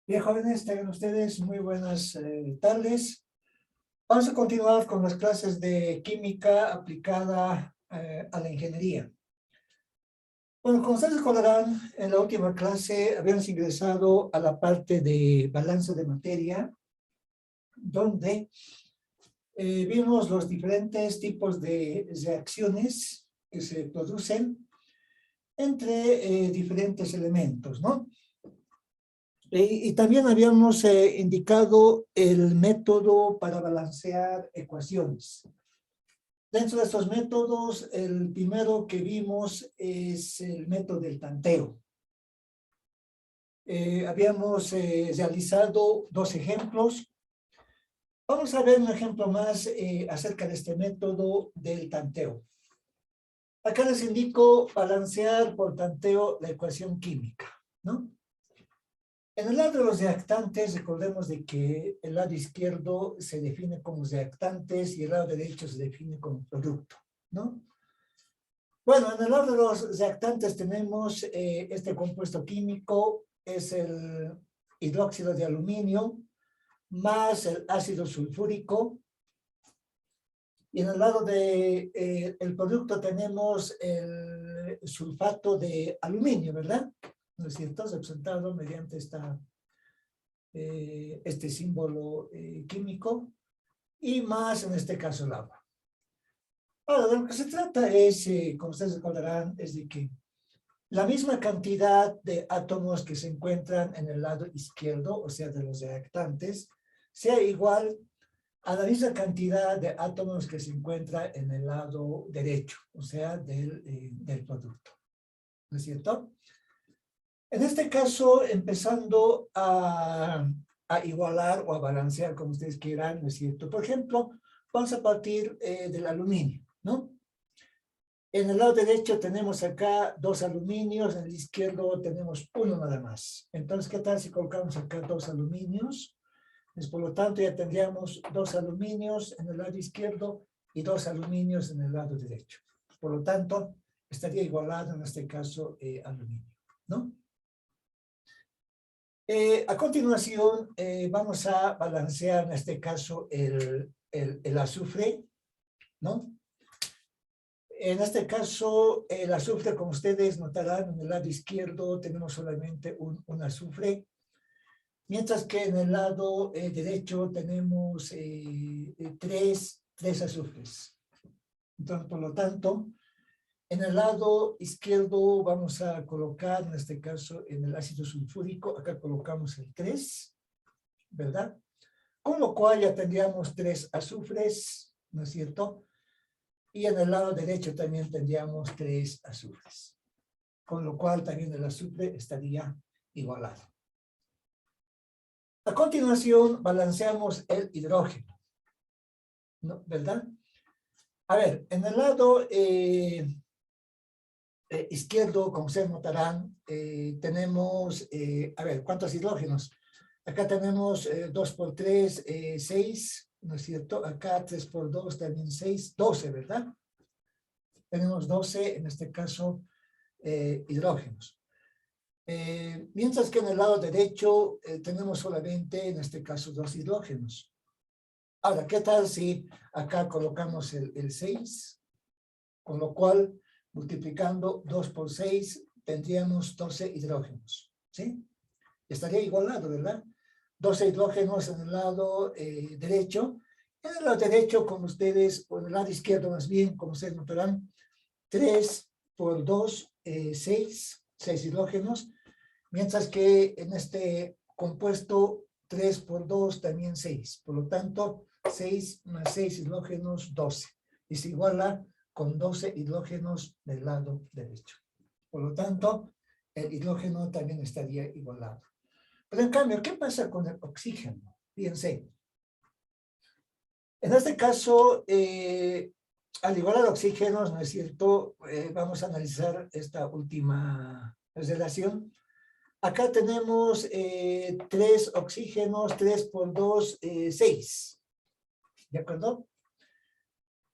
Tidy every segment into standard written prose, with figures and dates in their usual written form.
Bien, jóvenes, tengan ustedes muy buenas tardes. Vamos a continuar con las clases de química aplicada a la ingeniería. Bueno, como ustedes recordarán, en la última clase habíamos ingresado a la parte de balance de materia, donde vimos los diferentes tipos de reacciones que se producen entre diferentes elementos, ¿no? Y también habíamos indicado el método para balancear ecuaciones. Dentro de estos métodos, el primero que vimos es el método del tanteo. Habíamos realizado dos ejemplos. Vamos a ver un ejemplo más acerca de este método del tanteo. Acá les indico balancear por tanteo la ecuación química, ¿no? En el lado de los reactantes, recordemos de que el lado izquierdo se define como reactantes y el lado derecho se define como producto, ¿no? Bueno, en el lado de los reactantes tenemos este compuesto químico, es el hidróxido de aluminio, más el ácido sulfúrico. Y en el lado de el producto tenemos el sulfato de aluminio, ¿verdad? ¿No es cierto? Representado mediante este símbolo químico, y más en este caso el agua. Ahora, de lo que se trata es, como ustedes recordarán, es de que la misma cantidad de átomos que se encuentran en el lado izquierdo, o sea, de los reactantes, sea igual a la misma cantidad de átomos que se encuentra en el lado derecho, o sea, del producto. ¿No es cierto? En este caso, empezando a igualar o a balancear, como ustedes quieran, ¿no es cierto? Por ejemplo, vamos a partir del aluminio, ¿no? En el lado derecho tenemos acá dos aluminios, en el izquierdo tenemos uno nada más. Entonces, ¿qué tal si colocamos acá dos aluminios? Pues, por lo tanto, ya tendríamos dos aluminios en el lado izquierdo y dos aluminios en el lado derecho. Por lo tanto, estaría igualado en este caso aluminio, ¿no? A continuación, vamos a balancear en este caso el azufre, ¿no? En este caso, el azufre, como ustedes notarán, en el lado izquierdo tenemos solamente un azufre, mientras que en el lado derecho tenemos tres azufres. Entonces, por lo tanto, en el lado izquierdo vamos a colocar, en este caso, en el ácido sulfúrico, acá colocamos el 3, ¿verdad? Con lo cual ya tendríamos 3 azufres, ¿no es cierto? Y en el lado derecho también tendríamos 3 azufres. Con lo cual también el azufre estaría igualado. A continuación, balanceamos el hidrógeno, ¿no? ¿Verdad? A ver, en el lado izquierdo, como ustedes notarán, tenemos, a ver, ¿cuántos hidrógenos? Acá tenemos 2 por 3, 6, ¿no es cierto? Acá 3 por 2, también 6, 12, ¿verdad? Tenemos 12, en este caso, hidrógenos. Mientras que en el lado derecho tenemos solamente, en este caso, 2 hidrógenos. Ahora, ¿qué tal si acá colocamos el 6? Con lo cual, multiplicando 2 por 6, tendríamos 12 hidrógenos, ¿sí? Estaría igualado, ¿verdad? 12 hidrógenos en el lado derecho. En el lado derecho, como ustedes, o en el lado izquierdo más bien, como ustedes notarán, 3 por 2, 6 hidrógenos, mientras que en este compuesto 3 por 2 también 6. Por lo tanto, 6 más 6 hidrógenos, 12. Y se iguala con 12 hidrógenos del lado derecho. Por lo tanto, el hidrógeno también estaría igualado. Pero en cambio, ¿qué pasa con el oxígeno? Fíjense. En este caso, al igualar oxígenos, ¿no es cierto? Vamos a analizar esta última relación. Acá tenemos 3 oxígenos, 3 por 2, 6. ¿De acuerdo?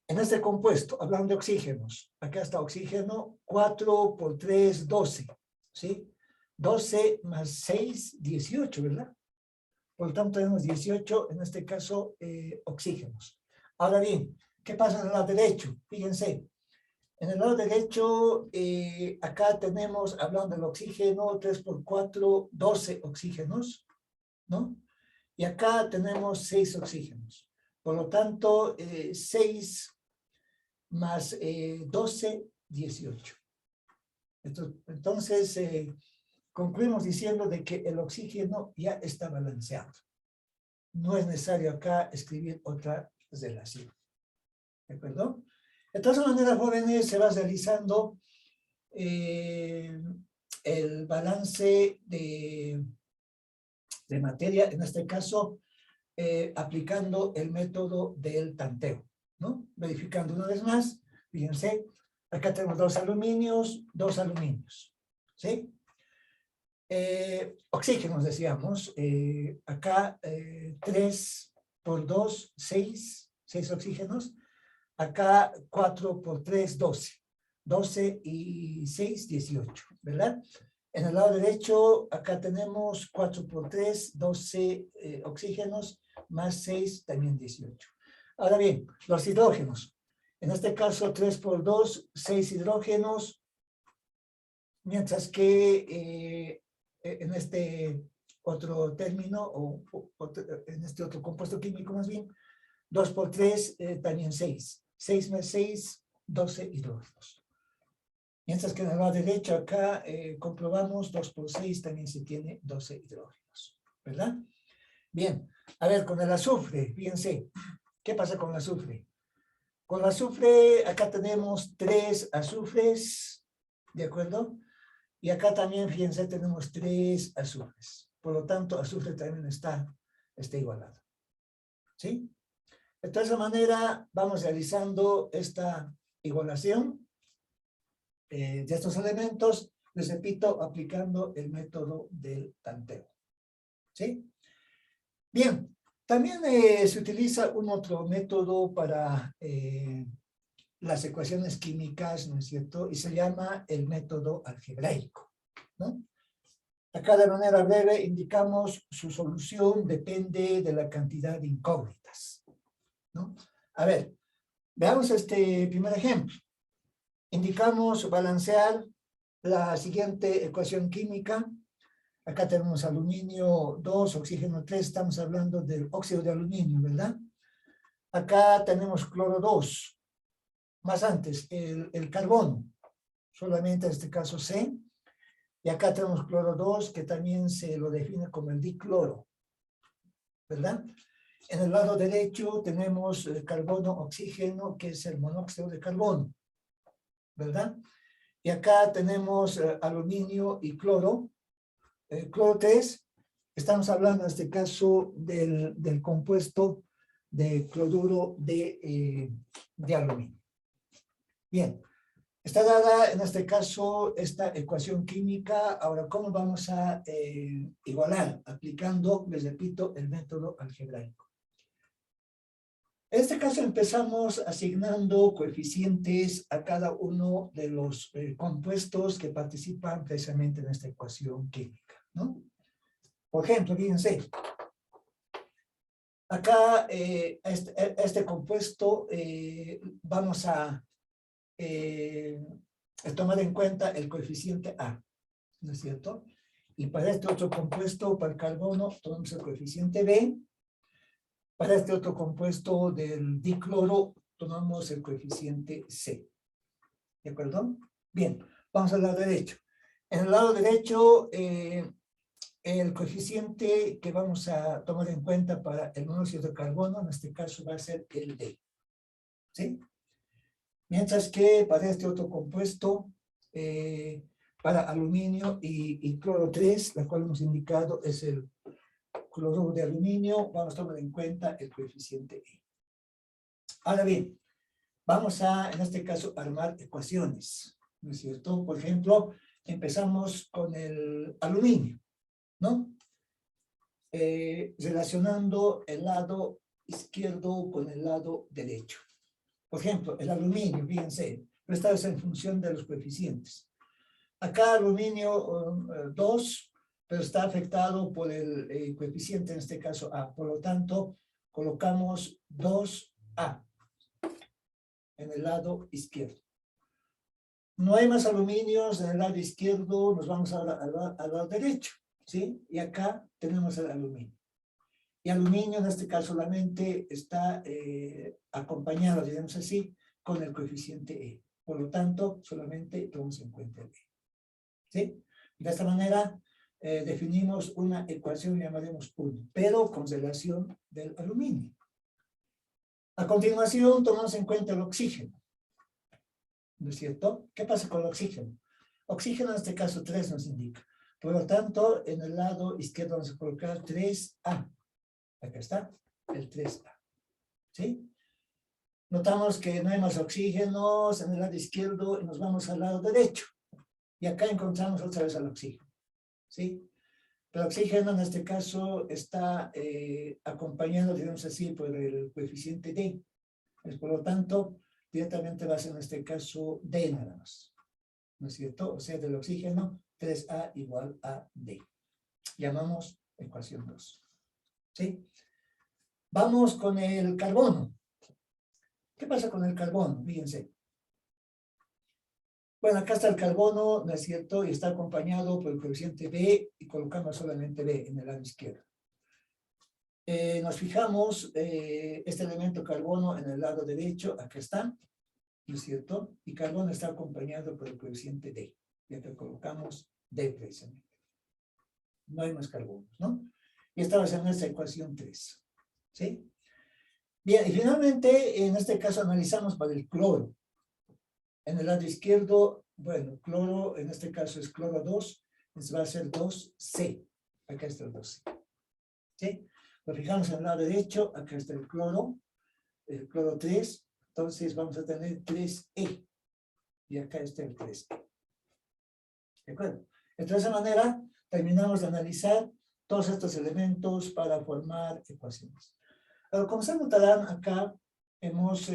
En este compuesto, hablando de oxígenos, acá está oxígeno, 4 por 3, 12, ¿sí? 12 más 6, 18, ¿verdad? por lo tanto tenemos 18, en este caso, oxígenos. Ahora bien, ¿qué pasa en el lado derecho? Fíjense, en el lado derecho, acá tenemos, hablando del oxígeno, 3 por 4, 12 oxígenos, ¿no? Y acá tenemos 6 oxígenos. Por lo tanto, 6 más 12, 18. Entonces, concluimos diciendo de que el oxígeno ya está balanceado. No es necesario acá escribir otra relación. ¿De acuerdo? De todas maneras, jóvenes, se va realizando el balance de materia, en este caso, aplicando el método del tanteo, ¿no? Verificando una vez más, fíjense, acá tenemos 2 aluminios, ¿sí? Oxígenos, decíamos, acá 3 por 2, 6 oxígenos, acá 4 por 3, 12. 12 y 6, 18, ¿verdad? En el lado derecho, acá tenemos 4 por 3, 12 oxígenos, más 6, también 18. Ahora bien, los hidrógenos. En este caso, 3 por 2, 6 hidrógenos, mientras que en este otro término, o en este otro compuesto químico más bien, 2 por 3, también 6. 6 más 6, 12 hidrógenos. Mientras que en el lado derecho acá comprobamos 2 por 6 también se tiene 12 hidrógenos, ¿verdad? Bien, a ver, con el azufre, fíjense, ¿qué pasa con el azufre? Con el azufre, acá tenemos 3 azufres, ¿de acuerdo? Y acá también, fíjense, tenemos 3 azufres. Por lo tanto, azufre también está igualado, ¿sí? De esa manera, vamos realizando esta igualación de estos elementos, les repito, aplicando el método del tanteo. ¿Sí? Bien, también se utiliza un otro método para las ecuaciones químicas, ¿no es cierto? Y se llama el método algebraico, ¿no? Acá de manera breve indicamos su solución depende de la cantidad de incógnitas, ¿no? A ver, veamos este primer ejemplo. Indicamos balancear la siguiente ecuación química. Acá tenemos aluminio 2, oxígeno 3, estamos hablando del óxido de aluminio, ¿verdad? Acá tenemos cloro 2, más antes, el carbono, solamente en este caso C, y acá tenemos cloro 2, que también se lo define como el dicloro, ¿verdad? En el lado derecho tenemos carbono, oxígeno, que es el monóxido de carbono, ¿verdad? Y acá tenemos aluminio y cloro, cloro 3, estamos hablando en este caso del compuesto de cloruro de aluminio. Bien, está dada en este caso esta ecuación química. Ahora, ¿cómo vamos a igualar? Aplicando, les repito, el método algebraico. En este caso empezamos asignando coeficientes a cada uno de los compuestos que participan precisamente en esta ecuación química, ¿no? Por ejemplo, fíjense, acá este compuesto vamos a tomar en cuenta el coeficiente A, ¿no es cierto? Y para este otro compuesto, para el carbono, tomamos el coeficiente B. Para este otro compuesto del dicloro, tomamos el coeficiente C. ¿De acuerdo? Bien, vamos al lado derecho. En el lado derecho, el coeficiente que vamos a tomar en cuenta para el monóxido de carbono, en este caso va a ser el D. ¿Sí? Mientras que para este otro compuesto, para aluminio y cloro 3, la cual hemos indicado es el cloruro de aluminio, vamos a tomar en cuenta el coeficiente E. Ahora bien, vamos a, en este caso, armar ecuaciones, ¿no es cierto? Por ejemplo, empezamos con el aluminio, ¿no? Relacionando el lado izquierdo con el lado derecho. Por ejemplo, el aluminio, fíjense, esto es en función de los coeficientes. Acá aluminio 2, pero está afectado por el coeficiente, en este caso A. Por lo tanto, colocamos 2A en el lado izquierdo. No hay más aluminios en el lado izquierdo, nos vamos al lado derecho, ¿sí? Y acá tenemos el aluminio. Y aluminio en este caso solamente está acompañado, digamos así, con el coeficiente E. Por lo tanto, solamente tomamos en cuenta el E. ¿Sí? De esta manera definimos una ecuación, llamaremos 1, pero con relación del aluminio. A continuación, tomamos en cuenta el oxígeno. ¿No es cierto? ¿Qué pasa con el oxígeno? Oxígeno en este caso 3 nos indica. Por lo tanto, en el lado izquierdo vamos a colocar 3A. Acá está, el 3A. ¿Sí? Notamos que no hay más oxígenos en el lado izquierdo y nos vamos al lado derecho. Y acá encontramos otra vez al oxígeno. ¿Sí? El oxígeno en este caso está acompañado, digamos así, por el coeficiente D. Por lo tanto, directamente va a ser en este caso D nada más. ¿No es cierto? O sea, del oxígeno, 3A igual a D. Llamamos ecuación 2. ¿Sí? Vamos con el carbono. ¿Qué pasa con el carbono? Fíjense. Bueno, acá está el carbono, ¿no es cierto? Y está acompañado por el coeficiente B y colocamos solamente B en el lado izquierdo. Nos fijamos este elemento carbono en el lado derecho, acá está, ¿no es cierto? Y carbono está acompañado por el coeficiente D. Y acá colocamos D precisamente. No hay más carbonos, ¿no? Y esta va a ser nuestra ecuación 3. ¿Sí? Bien, y finalmente, en este caso analizamos para el cloro. En el lado izquierdo, bueno, cloro, en este caso es cloro 2, entonces va a ser 2C. Acá está el 2C. ¿Sí? Lo fijamos en el lado derecho, acá está el cloro 3, entonces vamos a tener 3E. Y acá está el 3E. ¿De acuerdo? De esa manera, terminamos de analizar todos estos elementos para formar ecuaciones. Pero como se notarán, acá hemos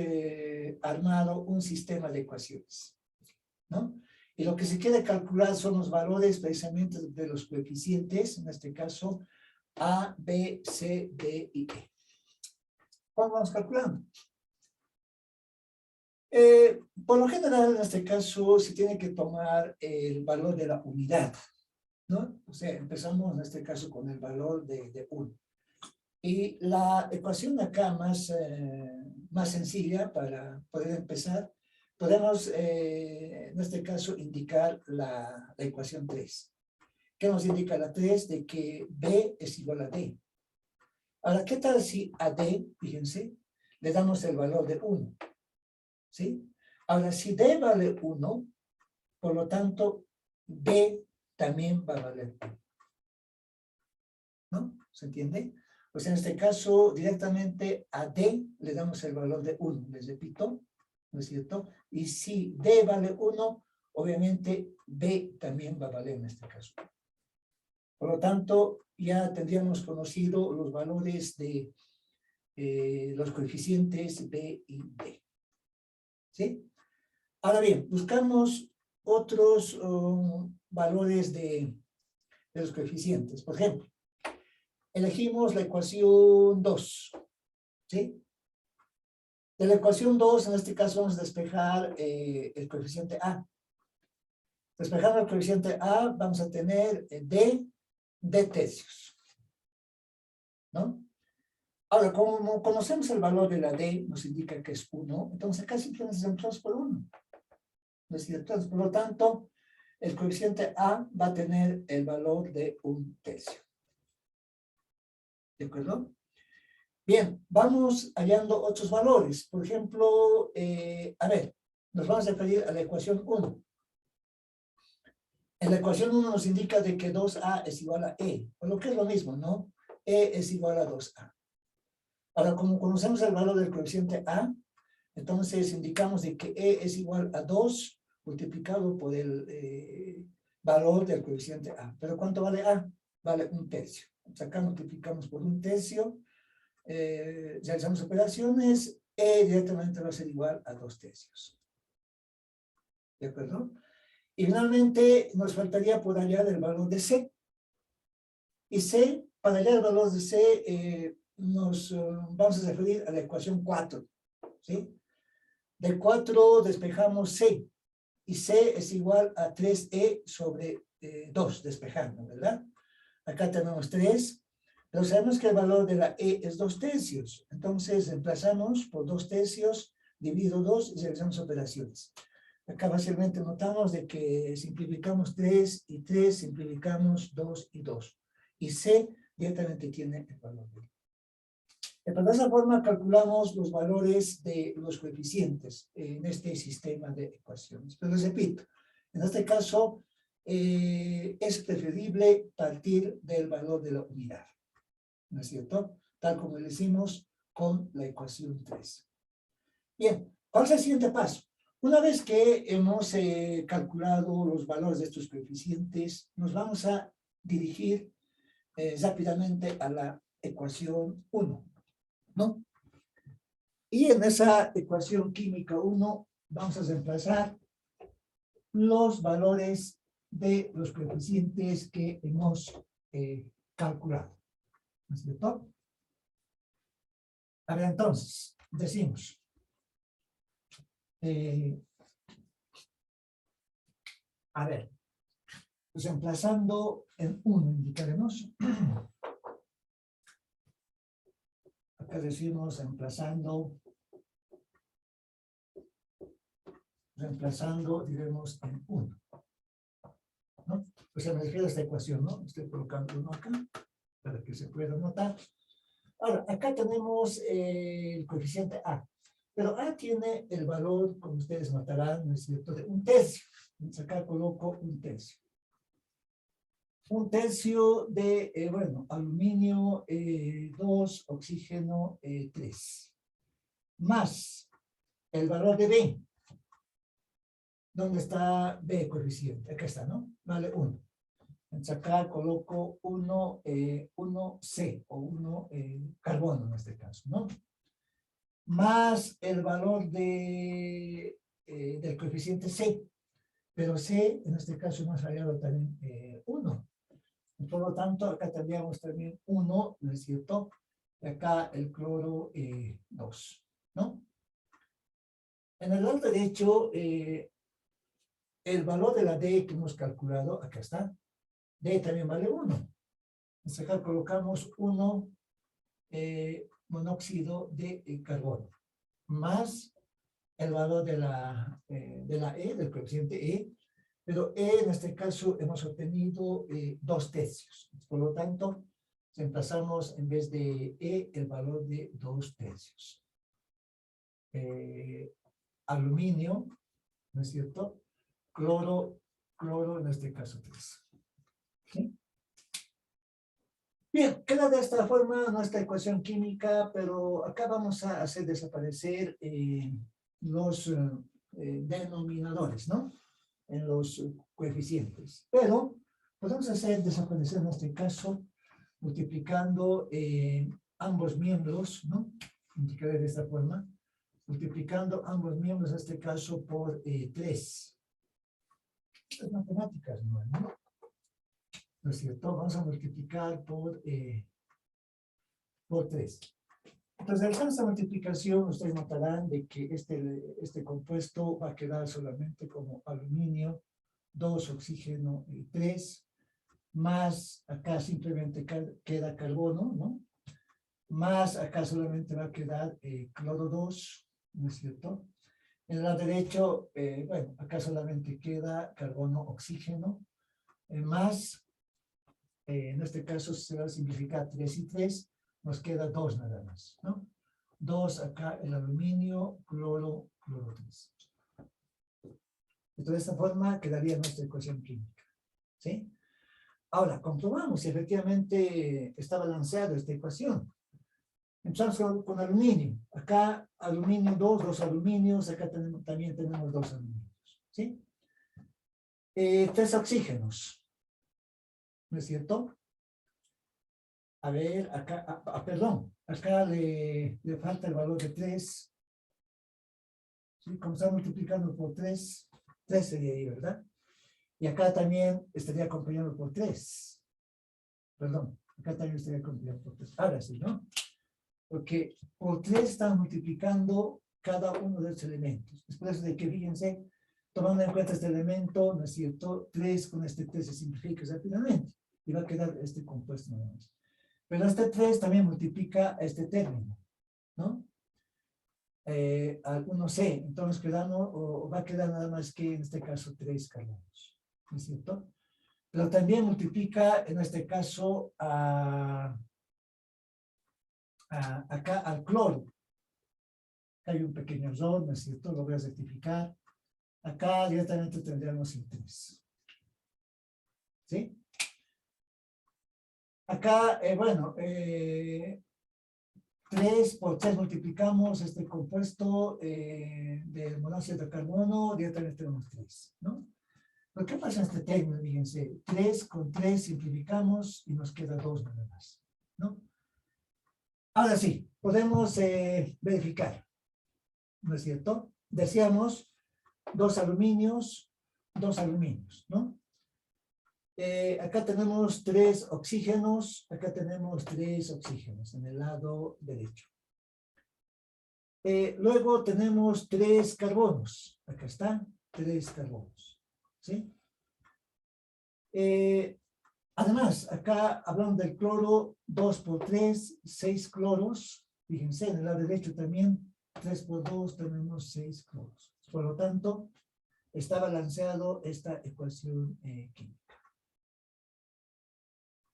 armado un sistema de ecuaciones, ¿no? Y lo que se quiere calcular son los valores precisamente de los coeficientes, en este caso, A, B, C, D y E. ¿Cómo vamos calculando? Por lo general, en este caso, se tiene que tomar el valor de la unidad, ¿no? O sea, empezamos en este caso con el valor de 1. Y la ecuación acá más sencilla para poder empezar, podemos en este caso indicar la ecuación 3. ¿Qué nos indica la 3? De que B es igual a D. Ahora, ¿qué tal si a D, fíjense, le damos el valor de 1? ¿Sí? Ahora, si D vale 1, por lo tanto, B también va a valer 1. ¿No? ¿Se entiende? Pues en este caso, directamente a D le damos el valor de 1. Les repito, ¿no es cierto? Y si D vale 1, obviamente B también va a valer en este caso. Por lo tanto, ya tendríamos conocido los valores de los coeficientes B y D. ¿Sí? Ahora bien, buscamos otros valores de los coeficientes. Por ejemplo, elegimos la ecuación 2. ¿Sí? De la ecuación 2, en este caso vamos a despejar el coeficiente A. Despejando el coeficiente A, vamos a tener D tercios. ¿No? Ahora, como conocemos el valor de la D, nos indica que es 1, entonces acá simplemente reemplazamos por 1. ¿No es cierto? Entonces, por lo tanto, el coeficiente A va a tener el valor de 1 tercio. ¿De acuerdo? Bien, vamos hallando otros valores. Por ejemplo, a ver, nos vamos a referir a la ecuación 1. En la ecuación 1 nos indica de que 2A es igual a E, o lo que es lo mismo, ¿no? E es igual a 2A. Ahora, como conocemos el valor del coeficiente A, entonces indicamos de que E es igual a 2 multiplicado por el valor del coeficiente A. ¿Pero cuánto vale A? Vale 1 tercio. Entonces acá multiplicamos por 1 tercio, realizamos operaciones, E directamente va a ser igual a 2 tercios. ¿De acuerdo? Y finalmente nos faltaría por hallar el valor de C. Y C, para hallar el valor de C, nos vamos a referir a la ecuación 4, ¿sí? De 4 despejamos C, y C es igual a 3E sobre 2, despejando, ¿verdad? Acá tenemos 3, pero sabemos que el valor de la E es 2/3. Entonces, reemplazamos por 2/3, divido 2 y realizamos operaciones. Acá fácilmente notamos de que simplificamos 3 y 3, simplificamos 2 y 2. Y C directamente tiene el valor de E. De esa forma calculamos los valores de los coeficientes en este sistema de ecuaciones. Pero les repito, en este caso es preferible partir del valor de la unidad, ¿no es cierto? Tal como lo hicimos con la ecuación 3. Bien, ¿cuál es el siguiente paso? Una vez que hemos calculado los valores de estos coeficientes, nos vamos a dirigir rápidamente a la ecuación 1, ¿no? Y en esa ecuación química 1 vamos a reemplazar los valores de los coeficientes que hemos calculado, ¿no es cierto? A ver, entonces, decimos, a ver, reemplazando en 1, indicaremos, acá decimos reemplazando, diremos en 1, ¿no? O sea, me refiero a esta ecuación, ¿no? Estoy colocando 1 acá, para que se pueda notar. Ahora, acá tenemos el coeficiente A, pero A tiene el valor, como ustedes notarán, ¿no es cierto?, de 1/3. Entonces acá coloco 1/3. 1/3 de, bueno, aluminio 2, oxígeno 3. Más el valor de B. ¿Dónde está B coeficiente? Acá está, ¿no? Vale 1. Entonces acá coloco 1C o 1 carbono en este caso, ¿no? Más el valor del coeficiente C. Pero C, en este caso, hemos hallado también 1. Por lo tanto, acá tendríamos también 1, ¿no es cierto? Y acá el cloro 2, ¿no? En el lado derecho, el valor de la D que hemos calculado, acá está. D también vale 1. Entonces acá colocamos 1 monóxido de carbono, más el valor de la E, del coeficiente E, pero E en este caso hemos obtenido 2/3. Por lo tanto, reemplazamos en vez de E el valor de 2/3. Aluminio, ¿no es cierto? Cloro en este caso 3. ¿Sí? Bien, queda de esta forma nuestra ecuación química, pero acá vamos a hacer desaparecer los denominadores, ¿no? En los coeficientes. Pero podemos hacer desaparecer en este caso multiplicando ambos miembros, ¿no? Indicaré de esta forma. Multiplicando ambos miembros, en este caso, por 3. Las matemáticas, ¿no? ¿No es cierto? Vamos a multiplicar por 3. Entonces, al esta multiplicación, ustedes notarán de que este compuesto va a quedar solamente como aluminio, 2, oxígeno 3, más acá simplemente queda carbono, ¿no? Más acá solamente va a quedar cloro 2, ¿no es cierto? En el lado derecho, bueno, acá solamente queda carbono, oxígeno, más, en este caso se va a simplificar 3 y 3, nos queda 2 nada más, ¿no? 2 acá el aluminio, cloro 3. Entonces, de esta forma quedaría nuestra ecuación química, ¿sí? Ahora, comprobamos si efectivamente está balanceada esta ecuación. Empezamos con aluminio. Acá aluminio 2 aluminios, acá también tenemos 2 aluminios, ¿sí? 3 oxígenos, ¿no es cierto? A ver, acá, perdón, acá le falta el valor de 3. ¿Sí? Como está multiplicando por 3, 3 sería ahí, ¿verdad? Y acá también estaría acompañado por 3. Perdón, Acá también estaría complicado por 3. Ahora sí, ¿no? Porque por 3 están multiplicando cada uno de los elementos. Es por eso de que, fíjense, tomando en cuenta este elemento, ¿no es cierto? 3 con este 3 se simplifica rápidamente. Y va a quedar este compuesto nada más. Pero este 3 también multiplica este término, ¿no? Al 1C, entonces quedamos, o va a quedar nada más que en este caso 3 carbonos, ¿no es cierto? Pero también multiplica en este caso acá al cloro. Hay un pequeño error, ¿no es cierto? Lo voy a rectificar. Acá directamente tendríamos el 3. ¿Sí? Acá, bueno, 3 por 3 multiplicamos este compuesto del monóxido de carbono, directamente tenemos 3, ¿no? Pero ¿qué pasa en este término? Fíjense, 3 con 3 simplificamos y nos queda 2 nada más, ¿no? Ahora sí, podemos verificar, ¿no es cierto? Decíamos 2 aluminios, ¿no? Acá tenemos 3 oxígenos, acá tenemos 3 oxígenos en el lado derecho. Luego tenemos 3 carbonos, acá están, 3 carbonos, ¿sí? Además, acá hablando del cloro, 2 por 3, 6 cloros. Fíjense, en el lado derecho también, 3 por 2, tenemos 6 cloros. Por lo tanto, está balanceado esta ecuación química.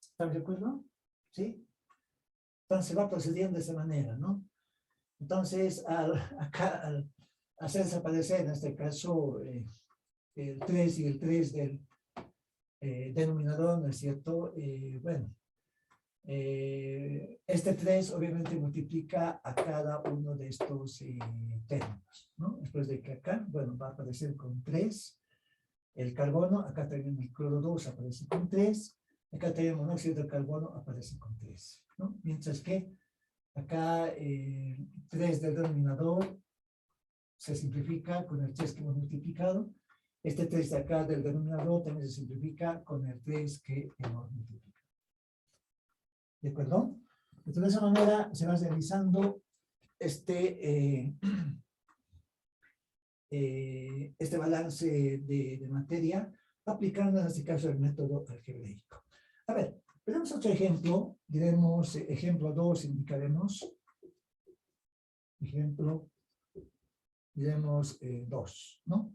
¿Están de acuerdo? ¿Sí? Entonces va procediendo de esa manera, ¿no? Entonces, acá, al hacer desaparecer, en este caso, el 3 y el 3 del denominador, ¿no es cierto? Bueno, este 3 obviamente multiplica a cada uno de estos términos, ¿no? Después de que acá, bueno, va a aparecer con 3 el carbono, acá también el cloro 2 aparece con 3, acá también el monóxido de carbono aparece con 3, ¿no? Mientras que acá 3 del denominador se simplifica con el 3 que hemos multiplicado. Este 3 de acá del denominador también se simplifica con el 3 que hemos multiplicado. ¿De acuerdo? Entonces, de esa manera se va realizando este balance de materia, aplicando en este caso el método algebraico. A ver, tenemos otro ejemplo, diremos ejemplo 2, indicaremos. Ejemplo, diremos 2, ¿no?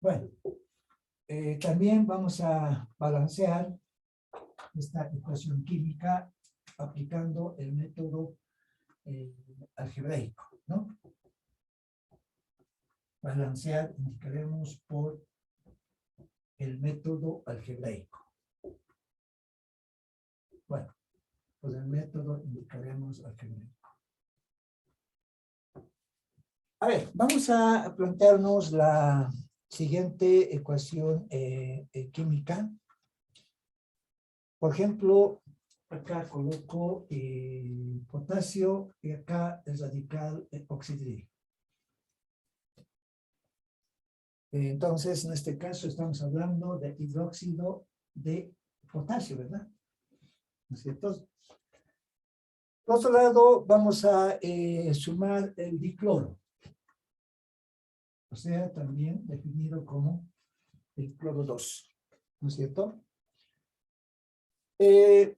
Bueno, también vamos a balancear esta ecuación química aplicando el método algebraico, ¿no? Balancear indicaremos por el método algebraico. Bueno, por el método indicaremos algebraico. A ver, vamos a plantearnos la siguiente ecuación química. Por ejemplo, acá coloco potasio y acá el radical oxidrílico. Entonces, en este caso estamos hablando de hidróxido de potasio, ¿verdad? ¿No es cierto? Por otro lado, vamos a sumar el dicloro. O sea, también definido como el cloro 2. ¿No es cierto? En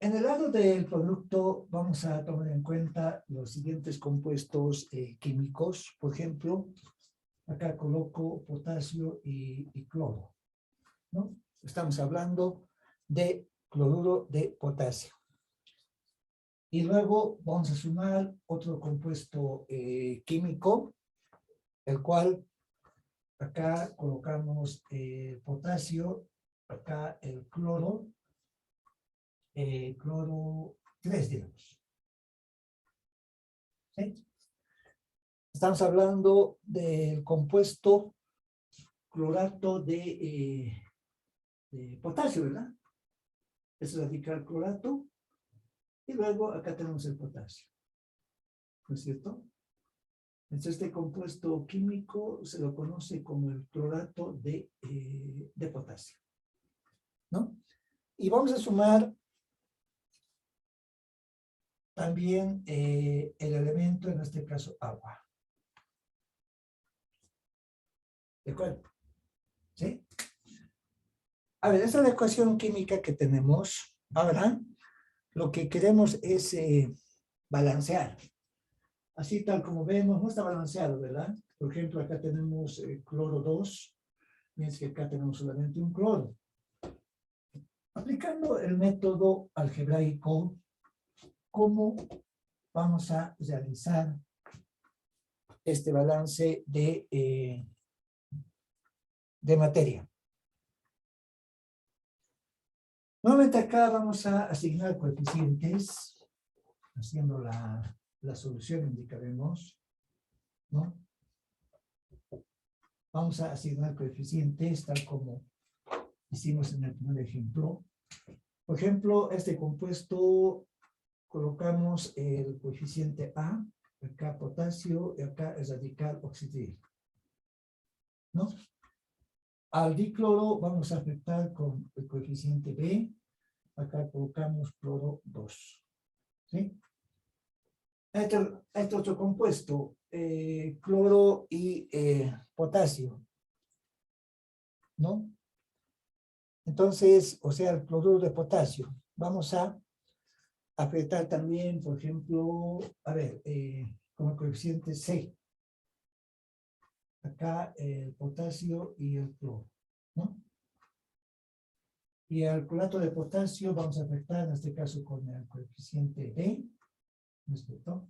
el lado del producto vamos a tomar en cuenta los siguientes compuestos químicos. Por ejemplo, acá coloco potasio y cloro, ¿no? Estamos hablando de cloruro de potasio. Y luego vamos a sumar otro compuesto químico, el cual acá colocamos potasio, acá el cloro 3, digamos. ¿Sí? Estamos hablando del compuesto clorato de potasio, ¿verdad? Eso es radical clorato. Y luego acá tenemos el potasio. ¿No es cierto? Entonces este compuesto químico se lo conoce como el clorato de potasio. ¿No? Y vamos a sumar también el elemento, en este caso, agua. ¿De acuerdo? ¿Sí? A ver, esa es la ecuación química que tenemos. Ahora, lo que queremos es balancear. Así tal como vemos, no está balanceado, ¿verdad? Por ejemplo, acá tenemos cloro 2, mientras que acá tenemos solamente un cloro. Aplicando el método algebraico, ¿cómo vamos a realizar este balance de materia? Nuevamente acá vamos a asignar coeficientes, haciendo la solución indicaremos, ¿no? Vamos a asignar coeficientes tal como hicimos en el primer ejemplo. Por ejemplo, este compuesto colocamos el coeficiente A, acá potasio y acá es radical oxidil, ¿no? Al dicloro vamos a afectar con el coeficiente B, acá colocamos cloro 2, ¿sí? Este otro compuesto, cloro y potasio, ¿no? Entonces, o sea, el cloruro de potasio. Vamos a afectar también, por ejemplo, a ver, con el coeficiente C. Acá el potasio y el cloro, ¿no? Y al clorato de potasio vamos a afectar, en este caso, con el coeficiente D, ¿no es cierto?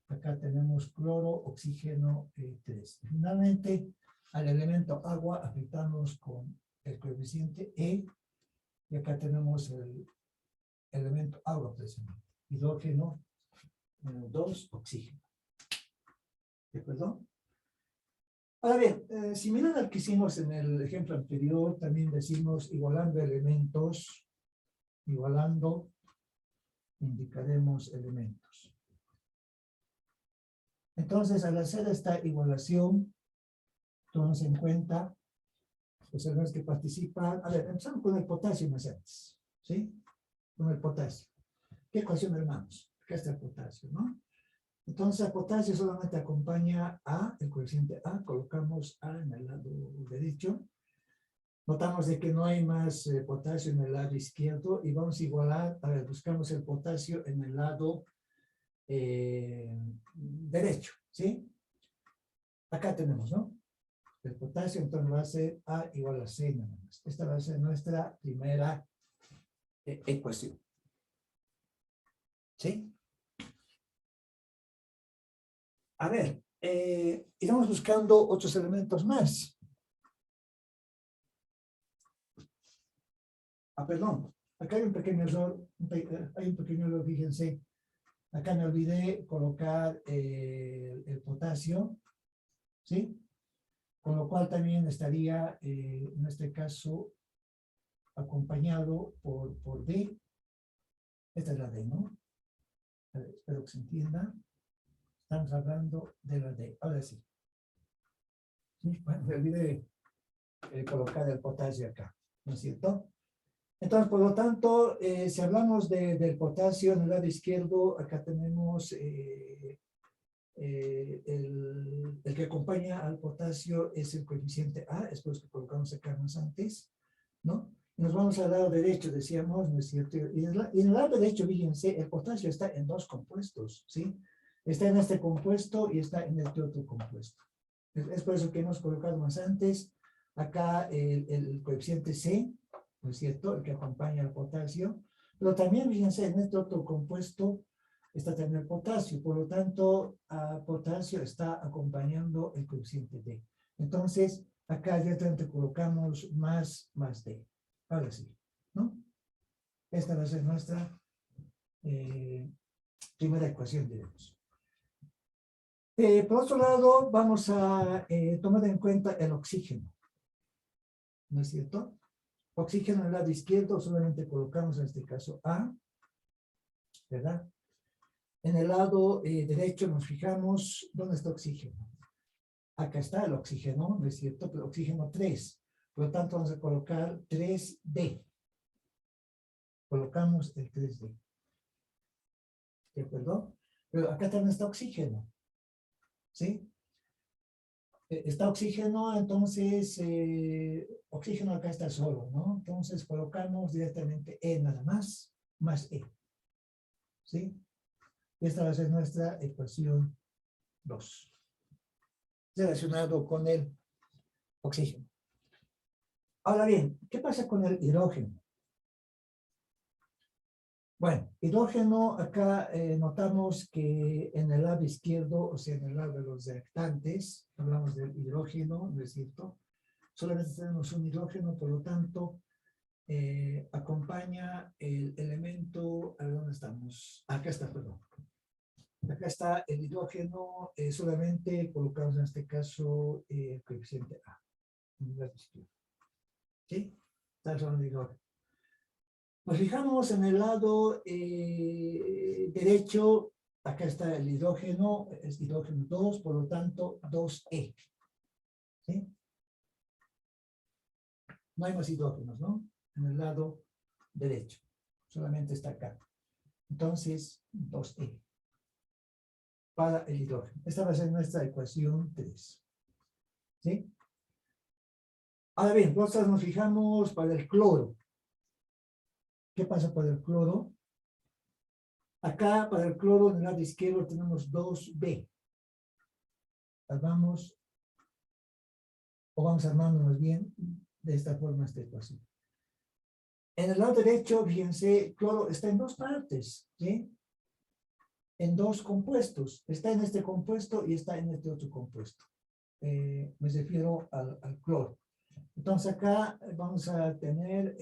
Acá tenemos cloro, oxígeno 3. Finalmente, al elemento agua afectamos con el coeficiente E, y acá tenemos el elemento agua precisamente. Hidrógeno 2, oxígeno. ¿De acuerdo? Ahora bien, similar al que hicimos en el ejemplo anterior, también decimos igualando elementos, igualando, indicaremos elementos. Entonces, al hacer esta igualación, tomamos en cuenta los elementos que participan. A ver, empezamos con el potasio más antes, ¿sí? Con el potasio. ¿Qué ecuación armamos? Acá está el potasio, ¿no? Entonces, el potasio solamente acompaña a, el coeficiente A, colocamos A en el lado derecho. Notamos de que no hay más potasio en el lado izquierdo y vamos a igualar, a ver, buscamos el potasio en el lado derecho, ¿sí? Acá tenemos, ¿no? El potasio, entonces va a ser A igual a C nada más. Esta va a ser nuestra primera ecuación. ¿Sí? A ver, iremos buscando otros elementos más. Ah, perdón. Acá hay un pequeño error, fíjense. Acá me olvidé colocar el potasio, ¿sí? Con lo cual también estaría, en este caso, acompañado por D. Esta es la D, ¿no? A ver, espero que se entienda. Estamos hablando de la D. Ahora sí. ¿Sí? Bueno, me olvidé colocar el potasio acá, ¿no es cierto? Entonces, por lo tanto, si hablamos del potasio en el lado izquierdo, acá tenemos el que acompaña al potasio es el coeficiente A, es por eso que colocamos acá más antes, ¿no? Y nos vamos al lado derecho, decíamos, ¿no es cierto? Y en el lado derecho, fíjense, el potasio está en dos compuestos, ¿sí? Está en este compuesto y está en este otro compuesto. Es por eso que hemos colocado más antes acá el coeficiente C, ¿no es cierto? El que acompaña al potasio. Pero también, fíjense, en este otro compuesto está también el potasio. Por lo tanto, a potasio está acompañando el coeficiente D. Entonces, acá directamente colocamos más D. Ahora sí, ¿no? Esta va a ser nuestra primera ecuación, digamos. Por otro lado, vamos a tomar en cuenta el oxígeno. ¿No es cierto? Oxígeno en el lado izquierdo, solamente colocamos en este caso A, ¿verdad? En el lado derecho nos fijamos, ¿dónde está oxígeno? Acá está el oxígeno, ¿no es cierto? Pero oxígeno 3. Por lo tanto, vamos a colocar 3D. colocamos el 3D. ¿De acuerdo? Pero acá también está oxígeno. ¿Sí? Está oxígeno, entonces, oxígeno acá está solo, ¿no? Entonces colocamos directamente E nada más E. ¿Sí? Esta va a ser nuestra ecuación 2. Relacionado con el oxígeno. Ahora bien, ¿qué pasa con el hidrógeno? Bueno, hidrógeno, acá notamos que en el lado izquierdo, o sea, en el lado de los reactantes, hablamos del hidrógeno, ¿no es cierto? Solamente tenemos un hidrógeno, por lo tanto, acompaña el elemento, ¿a dónde estamos? Acá está, perdón. Acá está el hidrógeno, solamente colocamos en este caso el coeficiente A, en el lado izquierdo. ¿Sí? Está hablando de hidrógeno. Nos fijamos en el lado derecho, acá está el hidrógeno, es hidrógeno 2, por lo tanto 2E. ¿Sí? No hay más hidrógenos, ¿no? En el lado derecho, solamente está acá. Entonces, 2E para el hidrógeno. Esta va a ser nuestra ecuación 3. ¿Sí? Ahora bien, nosotros nos fijamos para el cloro. ¿Qué pasa para el cloro? Acá, para el cloro, en el lado izquierdo tenemos 2B. Vamos armando más bien de esta forma esta ecuación. En el lado derecho, fíjense, cloro está en dos partes, ¿sí? En dos compuestos. Está en este compuesto y está en este otro compuesto. Me refiero al cloro. Entonces acá vamos a tener,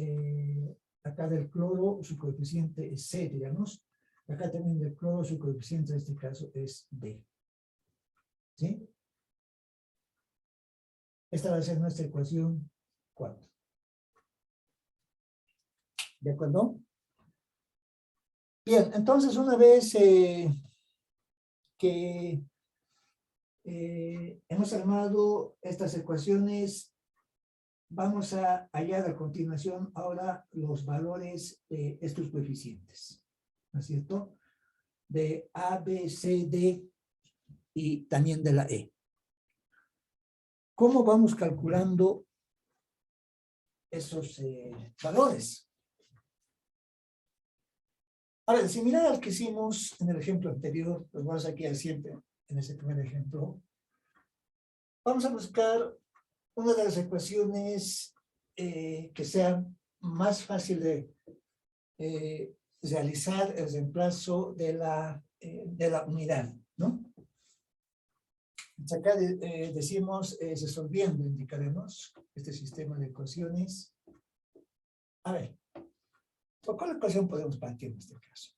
acá del cloro, su coeficiente es C, digamos. Acá también del cloro, su coeficiente en este caso es D. ¿Sí? Esta va a ser nuestra ecuación 4. ¿De acuerdo? Bien, entonces una vez que hemos armado estas ecuaciones, vamos a hallar a continuación ahora los valores de estos coeficientes, ¿no es cierto? De A, B, C, D y también de la E. ¿Cómo vamos calculando esos valores? Ahora, similar al que hicimos en el ejemplo anterior, pues vamos aquí al siempre en ese primer ejemplo. Vamos a buscar una de las ecuaciones que sea más fácil de realizar el reemplazo de la unidad, ¿no? Entonces acá decimos resolviendo, indicaremos este sistema de ecuaciones. A ver, ¿por cuál ecuación podemos partir en este caso?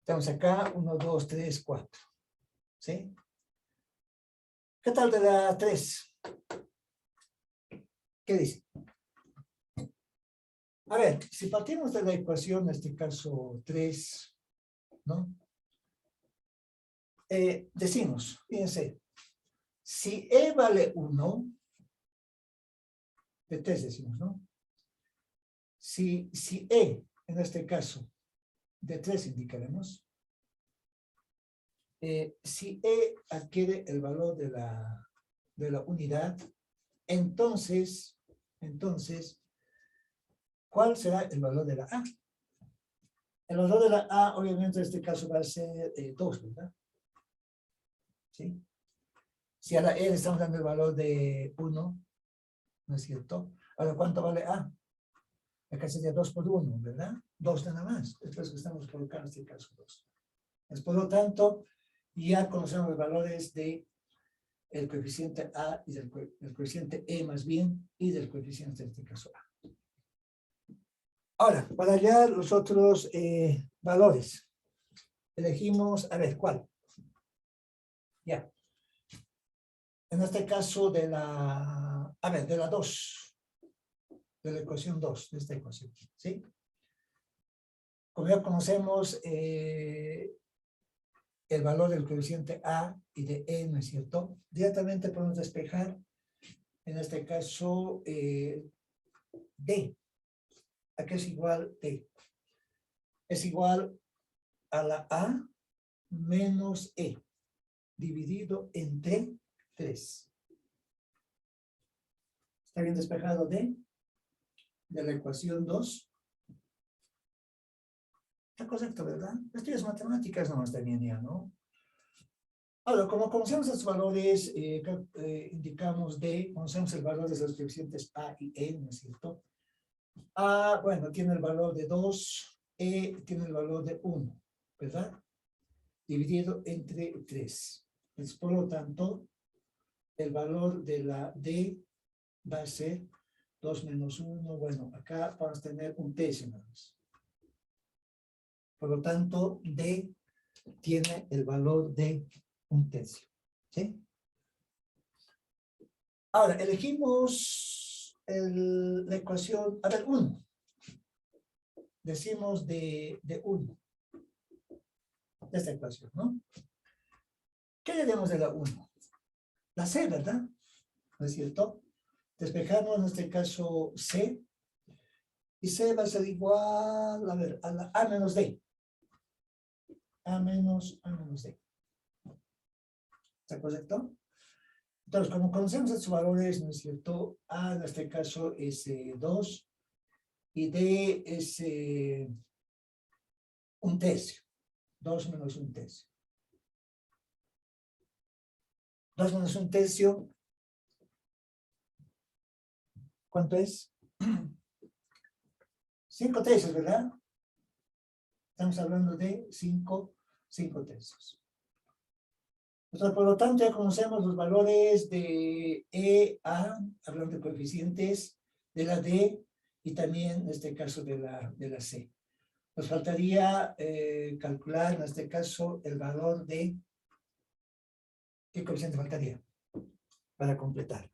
Estamos acá, 1, 2, 3, 4. ¿Sí? ¿Qué tal de la 3? ¿Qué dice? A ver, si partimos de la ecuación, en este caso 3, ¿no? Decimos, fíjense, si E vale 1, de 3 decimos, ¿no? Si E, en este caso, de 3 indicaremos, si E adquiere el valor de la unidad, entonces, ¿cuál será el valor de la A? El valor de la A, obviamente, en este caso va a ser 2, ¿verdad? ¿Sí? Si a la E le estamos dando el valor de 1, ¿no es cierto? Ahora, ¿cuánto vale A? Acá sería 2 por 1, ¿verdad? 2 nada más. Es lo que estamos colocando en este caso 2. Pues, por lo tanto, ya conocemos los valores de el coeficiente A y del coeficiente E más bien, y del coeficiente en este caso A. Ahora, para hallar los otros valores, elegimos, a ver, ¿cuál? Ya. En este caso de la, a ver, de la 2, de la ecuación 2, de esta ecuación, ¿sí? Como ya conocemos el valor del coeficiente A y de E, ¿no es cierto? Directamente podemos despejar, en este caso, D. aquí es igual D. Es igual a la A menos E, dividido entre 3. ¿Está bien despejado D? De la ecuación 2. Está correcto, ¿verdad? Estudias matemáticas no está bien ya, ¿no? Ahora, como conocemos estos valores, indicamos D, conocemos el valor de los coeficientes A y E, ¿no es cierto? A, bueno, tiene el valor de 2, E tiene el valor de 1, ¿verdad? Dividido entre 3. Entonces, por lo tanto, el valor de la D va a ser 2 menos 1. Bueno, acá vamos a tener un tercio nada más. Por lo tanto, D tiene el valor de un tercio. ¿Sí? Ahora, elegimos la ecuación, a ver, 1. Decimos de 1. De esta ecuación, ¿no? ¿Qué le demos de la 1? La C, ¿verdad? ¿No es cierto? Despejamos en este caso C. Y C va a ser igual, a ver, a la A menos D. A menos D. ¿Está correcto? Entonces, como conocemos estos valores, ¿no es cierto? A en este caso es 2 y D es un tercio. 2 menos un tercio. 2 menos un tercio. ¿Cuánto es? 5 tercios, ¿verdad? Estamos hablando de 5 tercios. Entonces, por lo tanto, ya conocemos los valores de E, A, hablando de coeficientes, de la D y también, en este caso, de la C. Nos faltaría calcular, en este caso, el valor de... ¿Qué coeficiente faltaría? Para completar.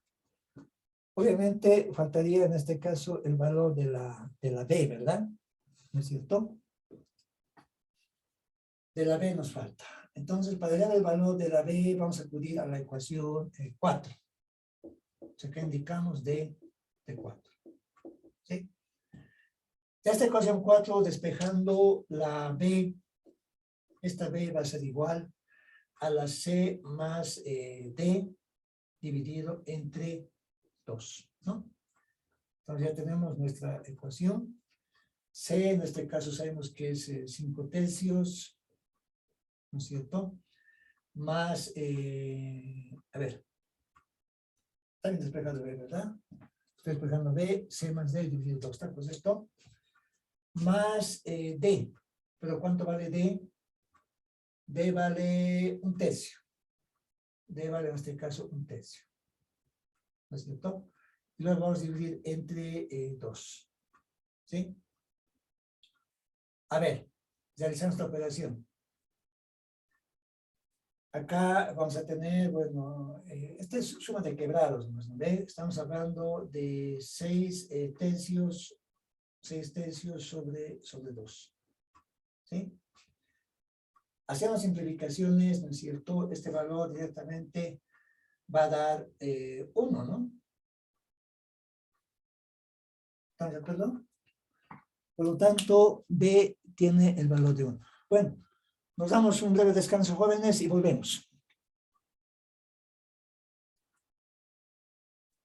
Obviamente, faltaría, en este caso, el valor de la B, ¿verdad? ¿No es cierto? De la B nos falta. Entonces, para hallar el valor de la B, vamos a acudir a la ecuación 4. O sea, que indicamos de 4. ¿Sí? De esta ecuación 4, despejando la B, esta B va a ser igual a la C más D dividido entre 2, ¿no? Entonces ya tenemos nuestra ecuación. C, en este caso sabemos que es 5 tercios, ¿no es cierto? Más, a ver, está bien despejado B, ¿verdad? Estoy despejando B, C más D dividido 2, ¿está correcto? Más D, pero ¿cuánto vale D? D vale un tercio. D vale en este caso un tercio, ¿no es cierto? Y luego vamos a dividir entre 2, ¿sí? A ver, realizamos esta operación. Acá vamos a tener, bueno, esta es suma de quebrados, ¿no? ¿Ve? Estamos hablando de 6 tercios sobre 2. ¿Sí? Hacemos simplificaciones, ¿no es cierto? Este valor directamente va a dar 1, ¿no? ¿Están de acuerdo? Por lo tanto, B tiene el valor de 1. Bueno, nos damos un breve descanso, jóvenes, y volvemos.